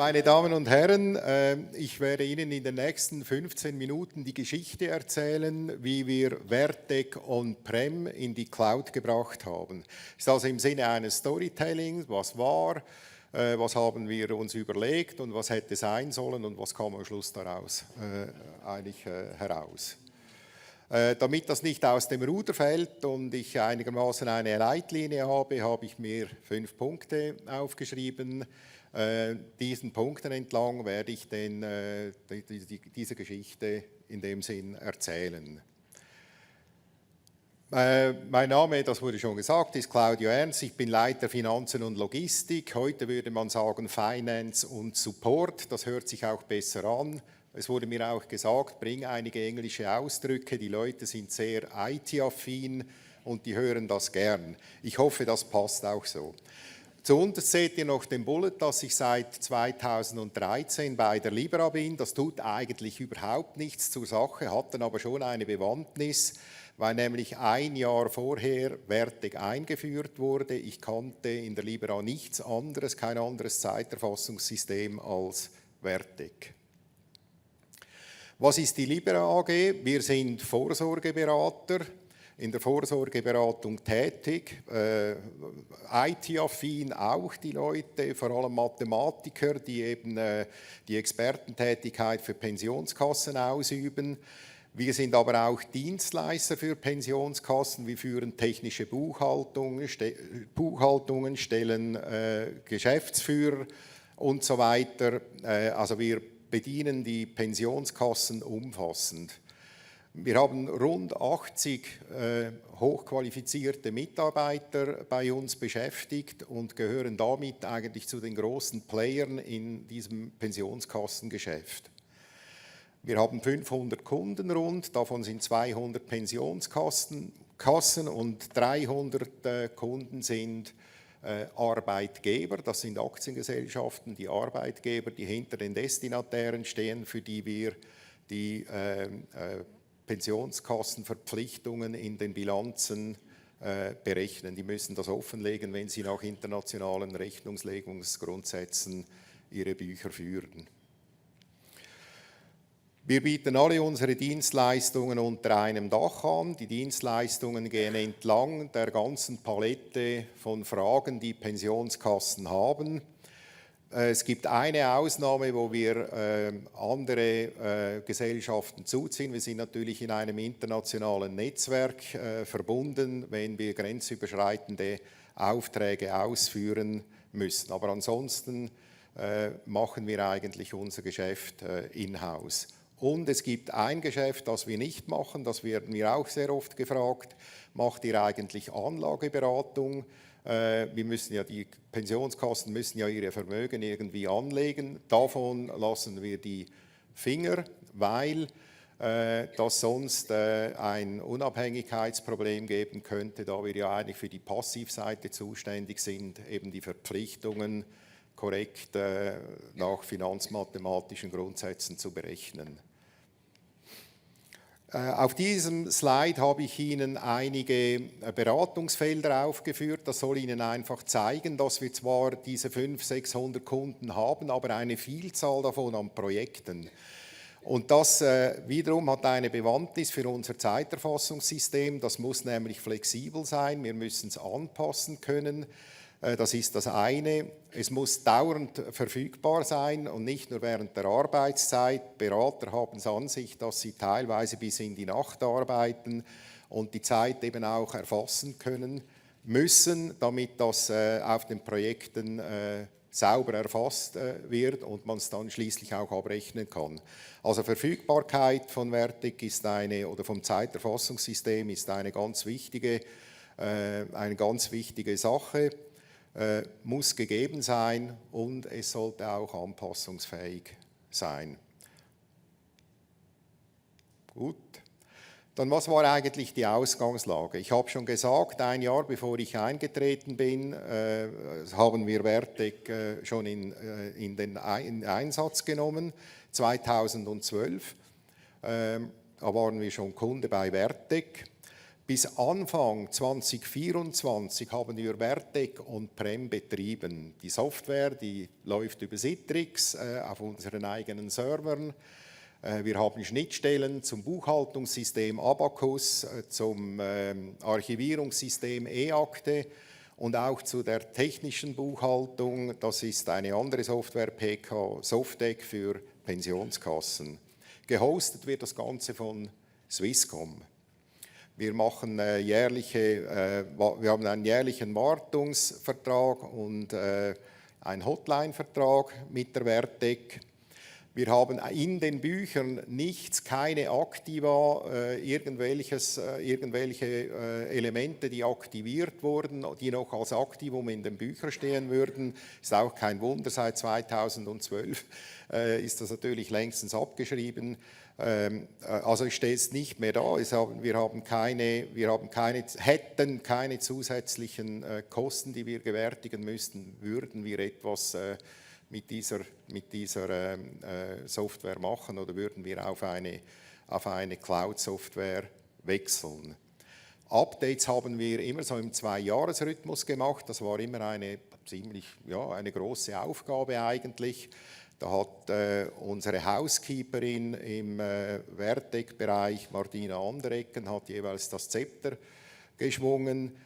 Meine Damen und Herren, ich werde Ihnen in den nächsten 15 Minuten die Geschichte erzählen, wie wir Vertec On-Prem in die Cloud gebracht haben. Das ist also im Sinne eines Storytellings, was war, was haben wir uns überlegt und was hätte sein sollen und was kam am Schluss daraus heraus. Damit das nicht aus dem Ruder fällt und ich einigermaßen eine Leitlinie habe, habe ich mir 5 Punkte aufgeschrieben. Diesen Punkten entlang werde ich diese Geschichte in dem Sinn erzählen. Mein Name, das wurde schon gesagt, ist Claudio Ernst. Ich bin Leiter Finanzen und Logistik. Heute würde man sagen Finance und Support. Das hört sich auch besser an. Es wurde mir auch gesagt, bring einige englische Ausdrücke. Die Leute sind sehr IT-affin und die hören das gern. Ich hoffe, das passt auch so. Zuunterst seht ihr noch den Bullet, dass ich seit 2013 bei der Libera bin. Das tut eigentlich überhaupt nichts zur Sache, hat dann aber schon eine Bewandtnis, weil nämlich ein Jahr vorher Vertec eingeführt wurde. Ich kannte in der Libera nichts anderes, kein anderes Zeiterfassungssystem als Vertec. Was ist die Libera AG? Wir sind Vorsorgeberater, in der Vorsorgeberatung tätig, IT-affin auch die Leute, vor allem Mathematiker, die eben die Expertentätigkeit für Pensionskassen ausüben. Wir sind aber auch Dienstleister für Pensionskassen, wir führen technische Buchhaltungen, stellen Geschäftsführer und so weiter. Also wir bedienen die Pensionskassen umfassend. Wir haben rund 80 hochqualifizierte Mitarbeiter bei uns beschäftigt und gehören damit eigentlich zu den großen Playern in diesem Pensionskassengeschäft. Wir haben 500 Kunden rund, davon sind 200 Pensionskassen und 300 Kunden sind Arbeitgeber, das sind Aktiengesellschaften, die Arbeitgeber, die hinter den Destinatären stehen, für die wir die Pensionskassenverpflichtungen in den Bilanzen berechnen. Die müssen das offenlegen, wenn sie nach internationalen Rechnungslegungsgrundsätzen ihre Bücher führen. Wir bieten alle unsere Dienstleistungen unter einem Dach an. Die Dienstleistungen gehen entlang der ganzen Palette von Fragen, die Pensionskassen haben. Es gibt eine Ausnahme, wo wir andere Gesellschaften zuziehen. Wir sind natürlich in einem internationalen Netzwerk verbunden, wenn wir grenzüberschreitende Aufträge ausführen müssen. Aber ansonsten machen wir eigentlich unser Geschäft in-house. Und es gibt ein Geschäft, das wir nicht machen, das werden wir auch sehr oft gefragt, macht ihr eigentlich Anlageberatung? Die Pensionskassen müssen ja ihre Vermögen irgendwie anlegen. Davon lassen wir die Finger, weil das sonst ein Unabhängigkeitsproblem geben könnte, da wir ja eigentlich für die Passivseite zuständig sind, eben die Verpflichtungen korrekt nach finanzmathematischen Grundsätzen zu berechnen. Auf diesem Slide habe ich Ihnen einige Beratungsfelder aufgeführt. Das soll Ihnen einfach zeigen, dass wir zwar diese 500-600 Kunden haben, aber eine Vielzahl davon an Projekten. Und das wiederum hat eine Bewandtnis für unser Zeiterfassungssystem. Das muss nämlich flexibel sein, wir müssen es anpassen können. Das ist das eine. Es muss dauernd verfügbar sein und nicht nur während der Arbeitszeit. Berater haben es an sich, dass sie teilweise bis in die Nacht arbeiten und die Zeit eben auch erfassen können müssen, damit das auf den Projekten sauber erfasst wird und man es dann schließlich auch abrechnen kann. Also Verfügbarkeit von Vertec ist vom Zeiterfassungssystem ist eine ganz wichtige Sache. Muss gegeben sein und es sollte auch anpassungsfähig sein. Gut. Dann was war eigentlich die Ausgangslage? Ich habe schon gesagt, ein Jahr bevor ich eingetreten bin, haben wir Vertec schon in den Einsatz genommen, 2012. Da waren wir schon Kunde bei Vertec. Bis Anfang 2024 haben wir Vertec on-prem betrieben. Die Software, die läuft über Citrix auf unseren eigenen Servern. Wir haben Schnittstellen zum Buchhaltungssystem Abacus, zum Archivierungssystem eAkte und auch zu der technischen Buchhaltung. Das ist eine andere Software, PK Softec für Pensionskassen. Gehostet wird das Ganze von Swisscom. Wir haben einen jährlichen Wartungsvertrag und einen Hotline-Vertrag mit der Vertec. Wir haben in den Büchern keine Aktiva, irgendwelche Elemente, die aktiviert wurden, die noch als Aktivum in den Büchern stehen würden. Ist auch kein Wunder, seit 2012 ist das natürlich längstens abgeschrieben. Also steht es nicht mehr da. Hätten keine zusätzlichen Kosten, die wir gewärtigen müssten, würden wir etwas mit dieser Software machen oder würden wir auf eine Cloud-Software wechseln. Updates haben wir immer so im 2-Jahres-Rhythmus gemacht. Das war immer eine große Aufgabe eigentlich. Da hat unsere Housekeeperin im Vertec-Bereich, Martina Anderecken, hat jeweils das Zepter geschwungen.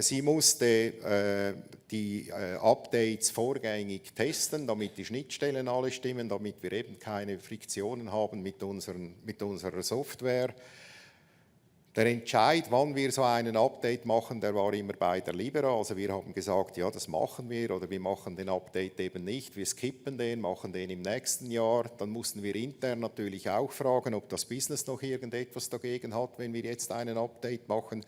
Sie musste die Updates vorgängig testen, damit die Schnittstellen alle stimmen, damit wir eben keine Friktionen haben mit unserer Software. Der Entscheid, wann wir so einen Update machen, der war immer bei der Libera. Also wir haben gesagt, ja, das machen wir oder wir machen den Update eben nicht. Wir skippen den, machen den im nächsten Jahr. Dann mussten wir intern natürlich auch fragen, ob das Business noch irgendetwas dagegen hat, wenn wir jetzt einen Update machen.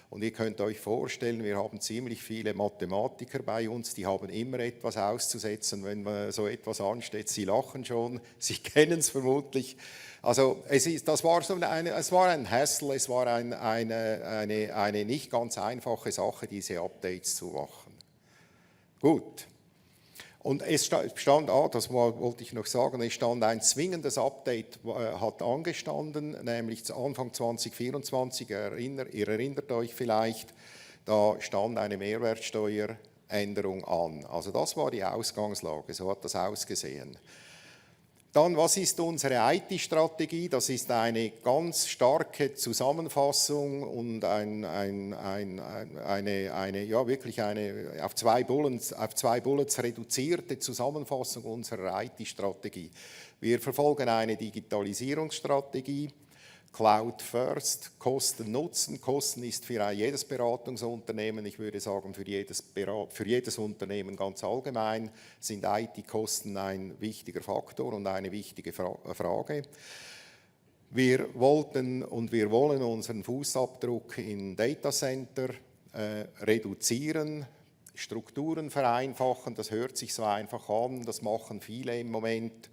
Und ihr könnt euch vorstellen, wir haben ziemlich viele Mathematiker bei uns, die haben immer etwas auszusetzen, wenn so etwas ansteht. Sie lachen schon, Sie kennen es vermutlich. Also es war ein Hassle, es war eine nicht ganz einfache Sache, diese Updates zu machen. Gut. Und es stand, das wollte ich noch sagen, es stand ein zwingendes Update, hat angestanden, nämlich Anfang 2024, ihr erinnert euch vielleicht, da stand eine Mehrwertsteueränderung an. Also das war die Ausgangslage, so hat das ausgesehen. Dann, was ist unsere IT-Strategie? Das ist eine ganz starke Zusammenfassung und wirklich eine auf zwei Bullets reduzierte Zusammenfassung unserer IT-Strategie. Wir verfolgen eine Digitalisierungsstrategie, Cloud First, Kosten Nutzen. Kosten ist für jedes Beratungsunternehmen, ich würde sagen für jedes Unternehmen ganz allgemein, sind IT-Kosten ein wichtiger Faktor und eine wichtige Frage. Wir wollten und wir wollen unseren Fußabdruck in Datacenter reduzieren, Strukturen vereinfachen, das hört sich so einfach an, das machen viele im Moment.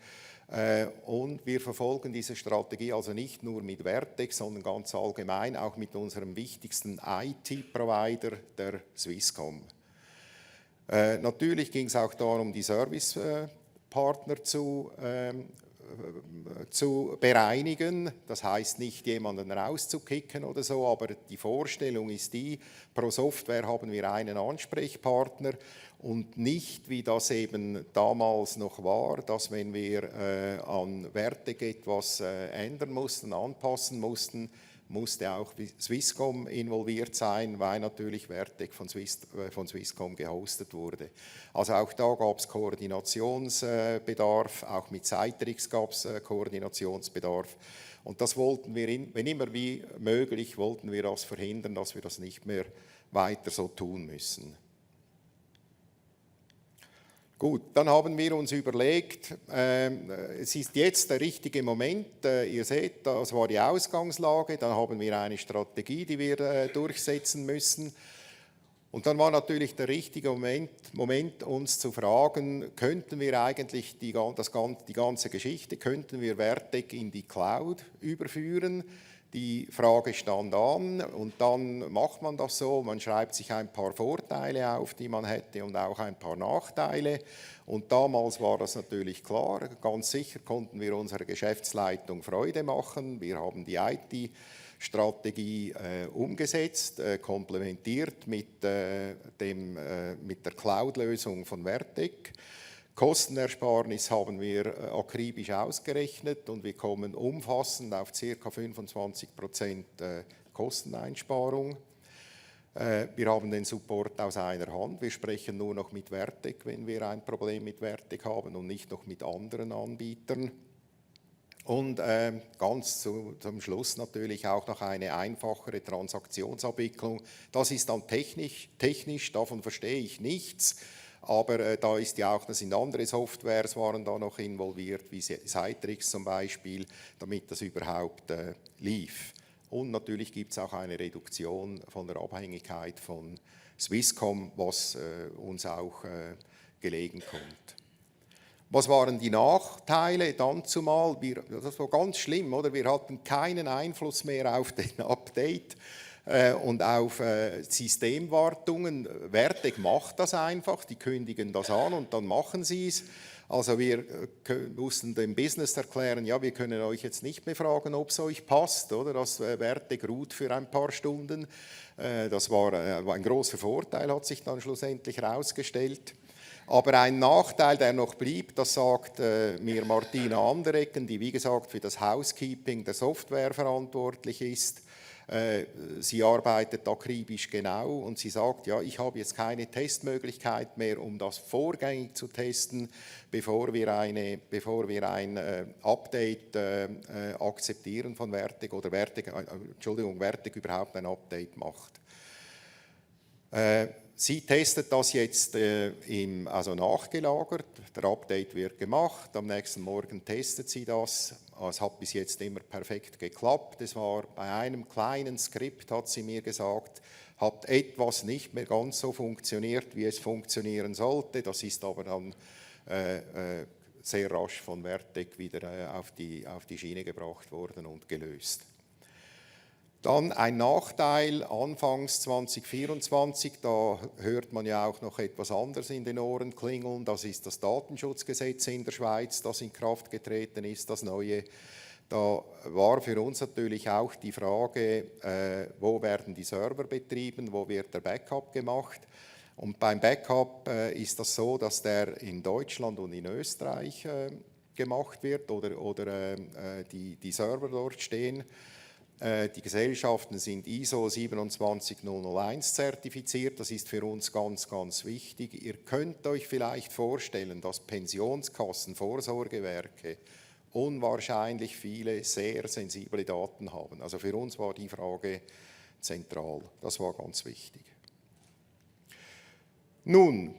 Und wir verfolgen diese Strategie also nicht nur mit Vertec, sondern ganz allgemein auch mit unserem wichtigsten IT-Provider, der Swisscom. Natürlich ging es auch darum, die Servicepartner zu bereinigen. Das heißt nicht, jemanden rauszukicken oder so, aber die Vorstellung ist die, pro Software haben wir einen Ansprechpartner und nicht, wie das eben damals noch war, dass wenn wir an Vertec etwas ändern mussten, anpassen mussten, musste auch Swisscom involviert sein, weil natürlich Vertec von Swisscom gehostet wurde. Also auch da gab es Koordinationsbedarf, auch mit Citrix gab es Koordinationsbedarf. Und das wollten wir, wenn immer wie möglich, wollten wir das verhindern, dass wir das nicht mehr weiter so tun müssen. Gut, dann haben wir uns überlegt, es ist jetzt der richtige Moment, ihr seht, das war die Ausgangslage, dann haben wir eine Strategie, die wir durchsetzen müssen. Und dann war natürlich der richtige Moment, uns zu fragen, könnten wir eigentlich die ganze Geschichte, könnten wir Vertec in die Cloud überführen? Die Frage stand an und dann macht man das so, man schreibt sich ein paar Vorteile auf, die man hätte und auch ein paar Nachteile. Und damals war das natürlich klar, ganz sicher konnten wir unserer Geschäftsleitung Freude machen. Wir haben die IT Strategie umgesetzt, komplementiert mit der Cloud-Lösung von Vertec. Kostenersparnis haben wir akribisch ausgerechnet und wir kommen umfassend auf ca. 25% Kosteneinsparung. Wir haben den Support aus einer Hand. Wir sprechen nur noch mit Vertec, wenn wir ein Problem mit Vertec haben und nicht noch mit anderen Anbietern. Und ganz zum Schluss natürlich auch noch eine einfachere Transaktionsabwicklung. Das ist dann technisch, davon verstehe ich nichts. Aber da ist ja auch, da sind andere Softwares waren da noch involviert, wie Citrix zum Beispiel, damit das überhaupt lief. Und natürlich gibt es auch eine Reduktion von der Abhängigkeit von Swisscom, was uns auch gelegen kommt. Was waren die Nachteile dann zumal? Das war ganz schlimm, oder? Wir hatten keinen Einfluss mehr auf den Update und auf Systemwartungen. Vertec macht das einfach, die kündigen das an und dann machen sie es. Also wir mussten dem Business erklären, ja, wir können euch jetzt nicht mehr fragen, ob es euch passt, oder? Das Vertec ruht für ein paar Stunden. Das war ein großer Vorteil, hat sich dann schlussendlich herausgestellt. Aber ein Nachteil, der noch blieb, das sagt mir Martina Andereggen, die wie gesagt für das Housekeeping der Software verantwortlich ist. Sie arbeitet akribisch genau und sie sagt, ja, ich habe jetzt keine Testmöglichkeit mehr, um das vorgängig zu testen, bevor wir ein Update akzeptieren von Vertec oder Vertec überhaupt ein Update macht. Sie testet das jetzt also nachgelagert. Der Update wird gemacht. Am nächsten Morgen testet sie das. Es hat bis jetzt immer perfekt geklappt. Es war bei einem kleinen Skript, hat sie mir gesagt, hat etwas nicht mehr ganz so funktioniert, wie es funktionieren sollte. Das ist aber dann sehr rasch von Vertec wieder auf die Schiene gebracht worden und gelöst. Dann ein Nachteil anfangs 2024, da hört man ja auch noch etwas anderes in den Ohren klingeln, das ist das Datenschutzgesetz in der Schweiz, das in Kraft getreten ist, das neue. Da war für uns natürlich auch die Frage, wo werden die Server betrieben, wo wird der Backup gemacht. Und beim Backup ist das so, dass der in Deutschland und in Österreich gemacht wird oder die Server dort stehen. Die Gesellschaften sind ISO 27001 zertifiziert, das ist für uns ganz, ganz wichtig. Ihr könnt euch vielleicht vorstellen, dass Pensionskassen, Vorsorgewerke unwahrscheinlich viele sehr sensible Daten haben. Also für uns war die Frage zentral, das war ganz wichtig. Nun,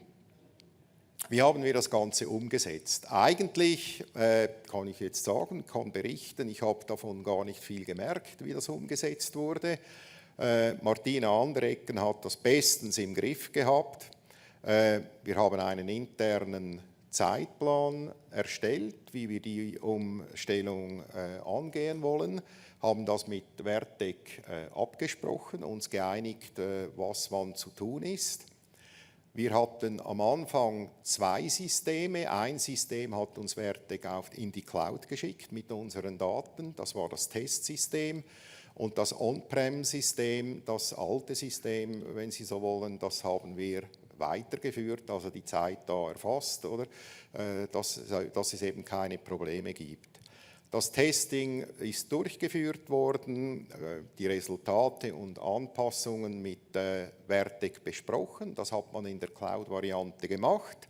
wie haben wir das Ganze umgesetzt? Eigentlich kann ich jetzt sagen, kann berichten, ich habe davon gar nicht viel gemerkt, wie das umgesetzt wurde. Martina Andereggen hat das bestens im Griff gehabt. Wir haben einen internen Zeitplan erstellt, wie wir die Umstellung angehen wollen, haben das mit Vertec abgesprochen, uns geeinigt, was wann zu tun ist. Wir hatten am Anfang zwei Systeme. Ein System hat uns Vertec in die Cloud geschickt mit unseren Daten. Das war das Testsystem. Und das On-Prem-System, das alte System, wenn Sie so wollen, das haben wir weitergeführt, also die Zeit da erfasst, oder? Dass es eben keine Probleme gibt. Das Testing ist durchgeführt worden, die Resultate und Anpassungen mit Vertec besprochen. Das hat man in der Cloud-Variante gemacht.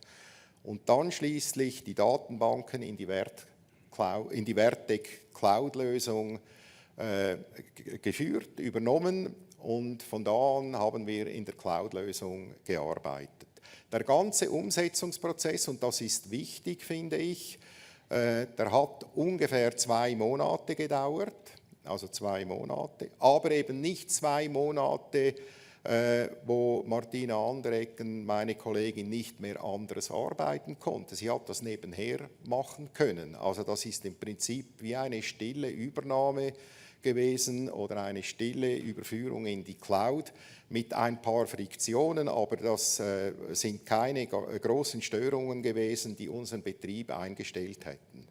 Und dann schließlich die Datenbanken in die Vertec Cloud-Lösung geführt, übernommen. Und von da an haben wir in der Cloud-Lösung gearbeitet. Der ganze Umsetzungsprozess, und das ist wichtig, finde ich, der hat ungefähr 2 Monate gedauert, also 2 Monate, aber eben nicht 2 Monate, wo Martina Andereggen, meine Kollegin, nicht mehr anderes arbeiten konnte. Sie hat das nebenher machen können. Also das ist im Prinzip wie eine stille Übernahme gewesen oder eine stille Überführung in die Cloud mit ein paar Friktionen, aber das sind keine großen Störungen gewesen, die unseren Betrieb eingestellt hätten.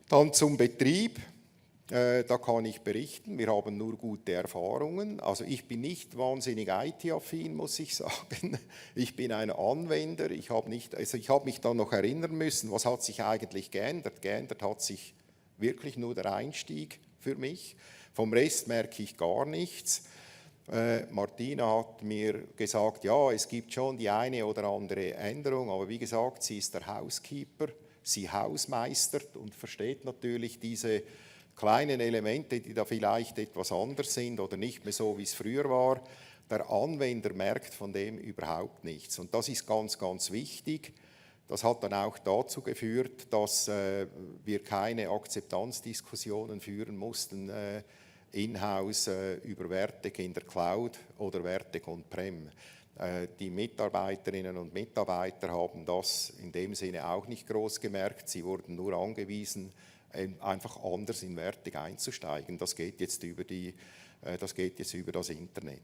Dann zum Betrieb. Da kann ich berichten, wir haben nur gute Erfahrungen. Also ich bin nicht wahnsinnig IT-affin, muss ich sagen. Ich bin ein Anwender. Ich habe mich dann noch erinnern müssen, was hat sich eigentlich geändert. Geändert hat sich wirklich nur der Einstieg für mich. Vom Rest merke ich gar nichts. Martina hat mir gesagt, ja, es gibt schon die eine oder andere Änderung, aber wie gesagt, sie ist der Housekeeper, sie hausmeistert und versteht natürlich diese kleinen Elemente, die da vielleicht etwas anders sind oder nicht mehr so, wie es früher war. Der Anwender merkt von dem überhaupt nichts. Und das ist ganz, ganz wichtig. Das hat dann auch dazu geführt, dass wir keine Akzeptanzdiskussionen führen mussten, in-house über Vertec in der Cloud oder Vertec on-prem. Die Mitarbeiterinnen und Mitarbeiter haben das in dem Sinne auch nicht groß gemerkt. Sie wurden nur angewiesen, einfach anders in Vertec einzusteigen. Das geht jetzt über das Internet.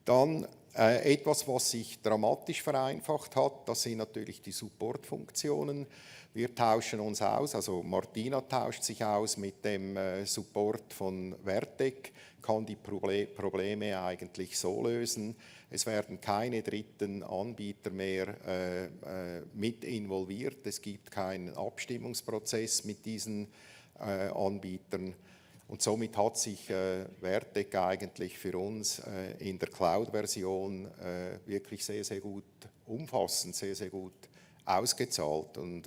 Dann etwas, was sich dramatisch vereinfacht hat, das sind natürlich die Supportfunktionen. Wir tauschen uns aus, also Martina tauscht sich aus mit dem Support von Vertec, kann die Probleme eigentlich so lösen. Es werden keine dritten Anbieter mehr mit involviert. Es gibt keinen Abstimmungsprozess mit diesen Anbietern. Und somit hat sich Vertec eigentlich für uns in der Cloud-Version wirklich sehr, sehr gut umfassend, sehr, sehr gut ausgezahlt. Und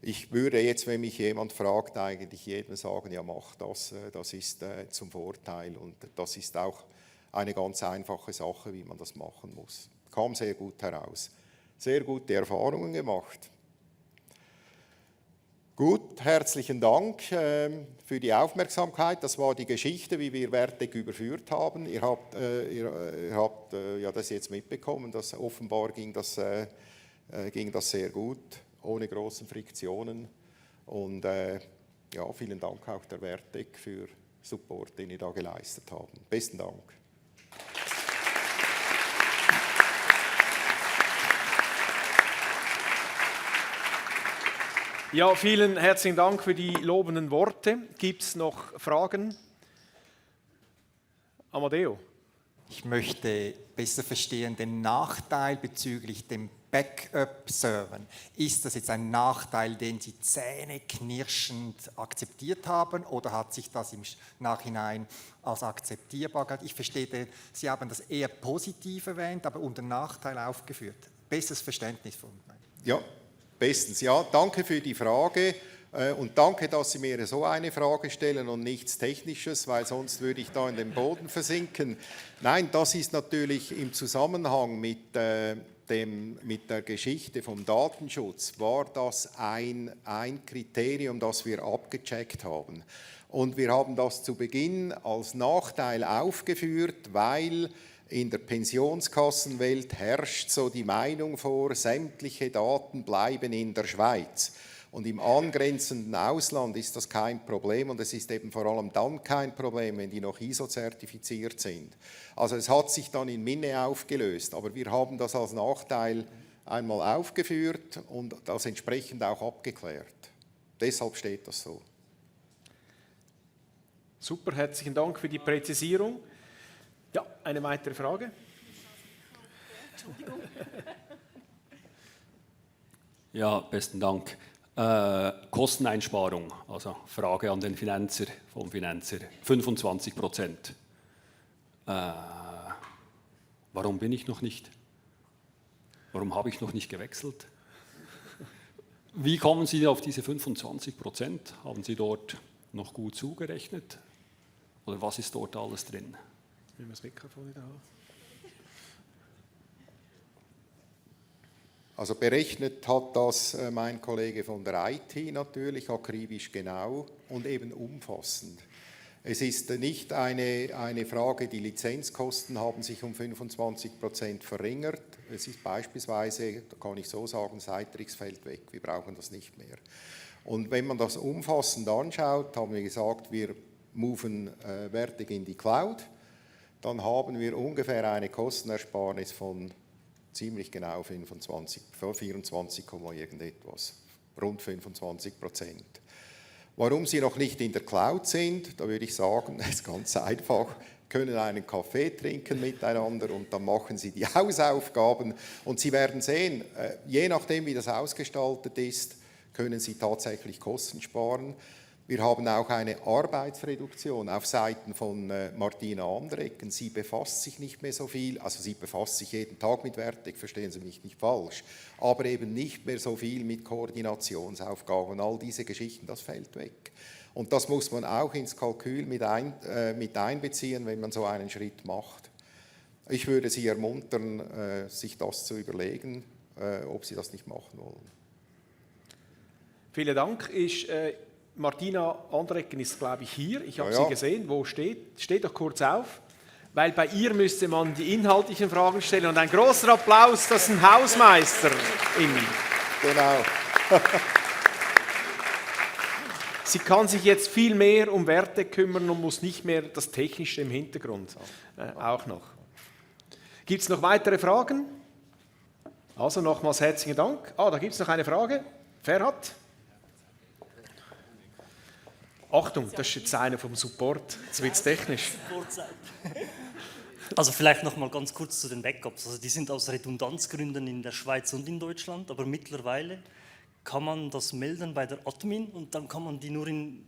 ich würde jetzt, wenn mich jemand fragt, eigentlich jedem sagen, ja mach das, das ist zum Vorteil. Und das ist auch eine ganz einfache Sache, wie man das machen muss. Kam sehr gut heraus. Sehr gute Erfahrungen gemacht. Gut, herzlichen Dank für die Aufmerksamkeit. Das war die Geschichte, wie wir Vertec überführt haben. Ihr habt ja das jetzt mitbekommen, dass offenbar ging das sehr gut, ohne große Friktionen. Und ja, vielen Dank auch der Vertec für Support, den ihr da geleistet habt. Besten Dank. Ja, vielen herzlichen Dank für die lobenden Worte. Gibt es noch Fragen? Amadeo. Ich möchte besser verstehen den Nachteil bezüglich dem Backup-Servern. Ist das jetzt ein Nachteil, den Sie zähneknirschend akzeptiert haben, oder hat sich das im Nachhinein als akzeptierbar gehalten? Ich verstehe, Sie haben das eher positiv erwähnt, aber unter Nachteil aufgeführt. Besseres Verständnis von mir. Ja, bestens. Ja, danke für die Frage. Und danke, dass Sie mir so eine Frage stellen und nichts Technisches, weil sonst würde ich da in den Boden versinken. Nein, das ist natürlich im Zusammenhang mit der Geschichte vom Datenschutz, war das ein Kriterium, das wir abgecheckt haben. Und wir haben das zu Beginn als Nachteil aufgeführt, weil in der Pensionskassenwelt herrscht so die Meinung vor, sämtliche Daten bleiben in der Schweiz. Und im angrenzenden Ausland ist das kein Problem und es ist eben vor allem dann kein Problem, wenn die noch ISO-zertifiziert sind. Also es hat sich dann in Minne aufgelöst, aber wir haben das als Nachteil einmal aufgeführt und das entsprechend auch abgeklärt. Deshalb steht das so. Super, herzlichen Dank für die Präzisierung. Ja, eine weitere Frage? Entschuldigung. Ja, besten Dank. Kosteneinsparung, also Frage an den Finanzer, vom Finanzer, 25%. Warum bin ich noch nicht? Warum habe ich noch nicht gewechselt? Wie kommen Sie auf diese 25%? Haben Sie dort noch gut zugerechnet? Oder was ist dort alles drin? Nehmen wir das Mikrofon wieder auf. Also berechnet hat das mein Kollege von der IT natürlich, akribisch genau und eben umfassend. Es ist nicht eine Frage, die Lizenzkosten haben sich um 25% verringert. Es ist beispielsweise, da kann ich so sagen, Citrix fällt weg, wir brauchen das nicht mehr. Und wenn man das umfassend anschaut, haben wir gesagt, wir moven Vertec in die Cloud, dann haben wir ungefähr eine Kostenersparnis von ziemlich genau 24, irgendetwas, rund 25%. Warum sie noch nicht in der Cloud sind, da würde ich sagen, es ist ganz einfach, können einen Kaffee trinken miteinander und dann machen sie die Hausaufgaben und sie werden sehen, je nachdem wie das ausgestaltet ist, können sie tatsächlich Kosten sparen. Wir haben auch eine Arbeitsreduktion auf Seiten von Martina Andrecken. Sie befasst sich nicht mehr so viel, also sie befasst sich jeden Tag mit Vertec, verstehen Sie mich nicht falsch, aber eben nicht mehr so viel mit Koordinationsaufgaben. All diese Geschichten, das fällt weg. Und das muss man auch ins Kalkül mit einbeziehen, wenn man so einen Schritt macht. Ich würde Sie ermuntern, sich das zu überlegen, ob Sie das nicht machen wollen. Vielen Dank. Martina Andrecken ist, glaube ich, hier. Ich habe sie gesehen. Wo steht? Steht doch kurz auf. Weil bei ihr müsste man die inhaltlichen Fragen stellen. Und ein großer Applaus, das ist ein Hausmeister. Genau. Sie kann sich jetzt viel mehr um Werte kümmern und muss nicht mehr das Technische im Hintergrund auch noch. Gibt es noch weitere Fragen? Also nochmals herzlichen Dank. Da gibt es noch eine Frage. Ferhat? Achtung, das ist jetzt einer vom Support. Jetzt wird es technisch. Also vielleicht noch mal ganz kurz zu den Backups. Also die sind aus Redundanzgründen in der Schweiz und in Deutschland, aber mittlerweile kann man das melden bei der Admin und dann kann man die nur in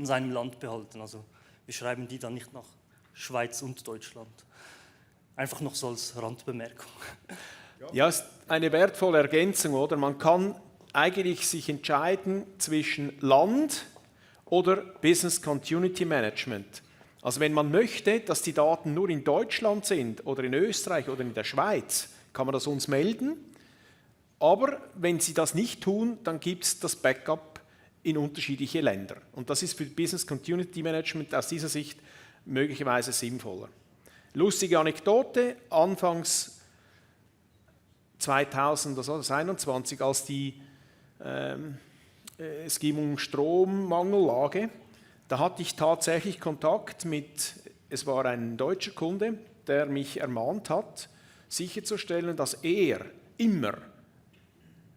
seinem Land behalten. Also wir schreiben die dann nicht nach Schweiz und Deutschland. Einfach noch so als Randbemerkung. Ja, ist eine wertvolle Ergänzung, oder? Man kann eigentlich sich entscheiden zwischen Land oder Business Continuity Management. Also wenn man möchte, dass die Daten nur in Deutschland sind oder in Österreich oder in der Schweiz, kann man das uns melden. Aber wenn Sie das nicht tun, dann gibt es das Backup in unterschiedliche Länder. Und das ist für Business Continuity Management aus dieser Sicht möglicherweise sinnvoller. Lustige Anekdote, anfangs 2021, als es ging um Strommangellage, da hatte ich tatsächlich Kontakt es war ein deutscher Kunde, der mich ermahnt hat, sicherzustellen, dass er immer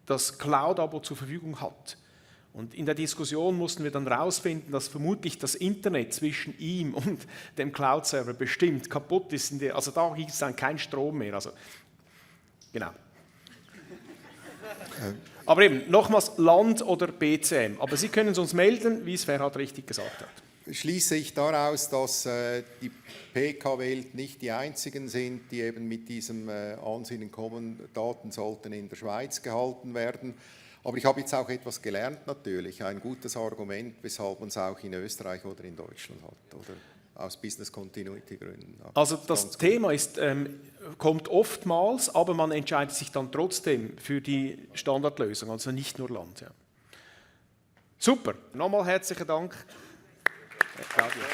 das Cloud-Abo zur Verfügung hat. Und in der Diskussion mussten wir dann herausfinden, dass vermutlich das Internet zwischen ihm und dem Cloud-Server bestimmt kaputt ist. Also da gibt es dann keinen Strom mehr. Also, genau. Aber eben, nochmals Land oder BCM. Aber Sie können es uns melden, wie es Ferhat richtig gesagt hat. Schließe ich daraus, dass die PK-Welt nicht die einzigen sind, die eben mit diesem Ansinnen kommen, Daten sollten in der Schweiz gehalten werden. Aber ich habe jetzt auch etwas gelernt natürlich, ein gutes Argument, weshalb man es auch in Österreich oder in Deutschland hat, oder aus Business Continuity Gründen. Also das Thema kommt oftmals, aber man entscheidet sich dann trotzdem für die Standardlösung, also nicht nur Land. Ja. Super, nochmal herzlichen Dank. Claudia.